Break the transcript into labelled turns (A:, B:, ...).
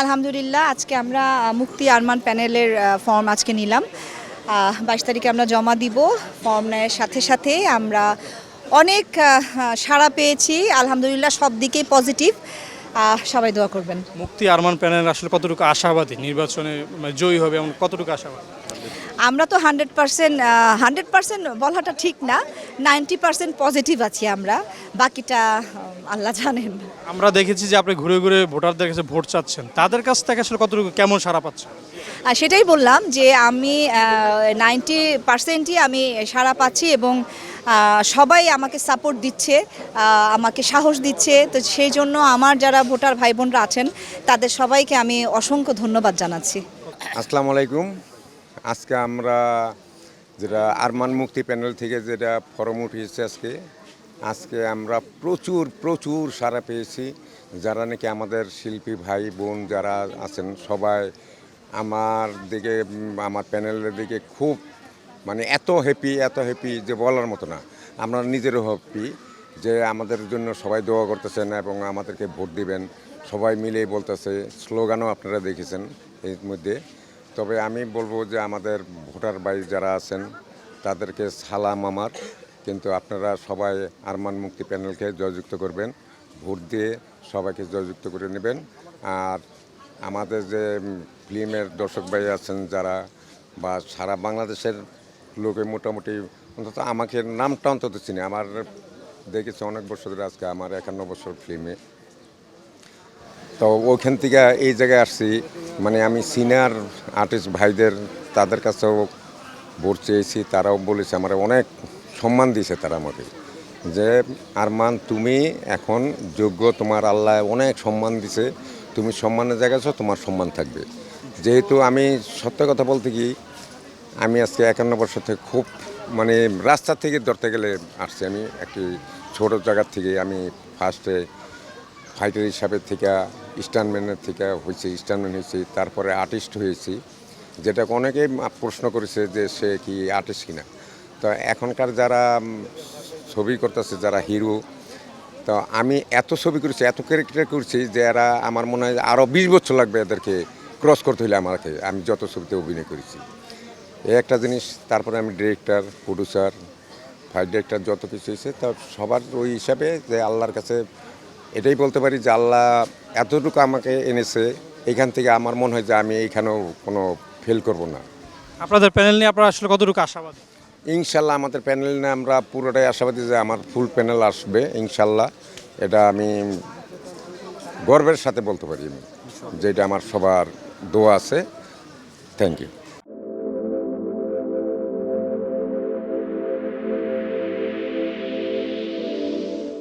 A: আলহামদুলিল্লাহ আজকে আমরা মুক্তি আরমান প্যানেলের ফর্ম আজকে নিলাম। 22 তারিখে আমরা জমা দিব। ফর্ম নেওয়ার সাথে সাথে আমরা অনেক সাড়া পেয়েছি। আলহামদুলিল্লাহ সব দিকেই পজিটিভ। সবাই দোয়া করবেন।
B: মুক্তি আরমান প্যানেল আসলে কতটুকু আশাবাদী নির্বাচনে জয়ী হবে এবং কতটুকু আশাবাদী?
A: আমরা তো 100% বলাটা ঠিক না, 90% পজিটিভ আছি আমরা, বাকিটা আল্লাহ জানেন।
B: আমরা দেখেছি যে আপনি ঘুরে ঘুরে ভোটারদের কাছে ভোট চাচ্ছেন, তাদের কাছ থেকে আসলে কতটুকু কেমন সাড়া পাচ্ছেন?
A: সেটাই বললাম যে আমি 90%ই আমি সাড়া পাচ্ছি এবং সবাই আমাকে সাপোর্ট দিচ্ছে, আমাকে সাহস দিচ্ছে। তো সেই জন্য আমার যারা ভোটার ভাই বোনরা আছেন তাদের সবাইকে আমি অসংখ্য ধন্যবাদ জানাচ্ছি।
C: আসসালামু আলাইকুম। আজকে আমরা যেটা আরমান মুক্তি প্যানেল থেকে যেটা ফরম উঠিয়েছে আজকে আমরা প্রচুর সাড়া পেয়েছি। যারা নাকি আমাদের শিল্পী ভাই বোন যারা আছেন সবাই আমার প্যানেলের দিকে খুব এত হ্যাপি যে বলার মতো না। আমরা নিজেরও হ্যাপি যে আমাদের জন্য সবাই দোয়া করতেছেন এবং আমাদেরকে ভোট দিবেন, সবাই মিলেই বলতেছে। স্লোগানও আপনারা দেখেছেন এর মধ্যে। তবে আমি বলবো যে আমাদের ভোটার ভাই যারা আছেন তাদেরকে সালাম আমার, কিন্তু আপনারা সবাই আরমান মুক্তি প্যানেলকে জয়যুক্ত করবেন, ভোট দিয়ে সবাইকে জয়যুক্ত করে নেবেন। আর আমাদের যে ফিল্মের দর্শক ভাই আছেন যারা বা সারা বাংলাদেশের লোকে মোটামুটি অন্তত আমাকে নামটা অন্তত চিনি, আমার দেখেছি অনেক বছর ধরে, আজকে আমার 51 বছর ফিল্মে। তো ওইখান থেকে এই জায়গায় আসছি, আমি সিনিয়র আর্টিস্ট ভাইদের তাদের কাছেও ভোট চেয়েছি, তারাও বলেছে, আমার অনেক সম্মান দিয়েছে তারা আমাকে, যে আরমান তুমি এখন যোগ্য, তোমার আল্লাহ অনেক সম্মান দিছে, তুমি সম্মানের জায়গা আছো, তোমার সম্মান থাকবে। যেহেতু আমি সত্য কথা বলতে কি, আমি আজকে 51 বছর থেকে খুব রাস্তা থেকে ধরতে গেলে আসছি। আমি একটি ছোট জায়গার থেকে আমি ফার্স্টে ফাইটার হিসাবে থেকে স্টান্টম্যানের থেকে স্টান্টম্যান হয়েছি, তারপরে আর্টিস্ট হয়েছি, যেটা অনেকেই প্রশ্ন করেছে যে সে কি আর্টিস্ট কিনা। তো এখনকার যারা ছবি করতেছে যারা হিরো, তো আমি এত ছবি করেছি, এত ক্যারেক্টার করছি যে এরা আমার মনে হয় আরও 20 বছর লাগবে এদেরকে ক্রস করতে হলে আমি যত ছবিতে অভিনয় করেছি। এই একটা জিনিস। তারপরে আমি ডিরেক্টর, প্রডিউসার, ফাইট ডিরেক্টর যত কিছু হয়েছে, তা সবার ওই হিসাবে যে আল্লাহর কাছে এটাই বলতে পারি যে আল্লাহ এতটুকু আমাকে এনেছে, এখান থেকে আমার মনে হয় যে আমি এইখানেও কোনো ফেল করব না।
B: আপনাদের প্যানেল নিয়ে আপনারা আসলে কতটুকু আশাবাদী?
C: ইনশাল্লাহ আমাদের প্যানেল নিয়ে আমরা পুরোটাই আশাবাদী যে আমার ফুল প্যানেল আসবে ইনশাল্লাহ। এটা আমি গর্বের সাথে বলতে পারি, যেটা আমার সবার দোয়া আছে। Thank you.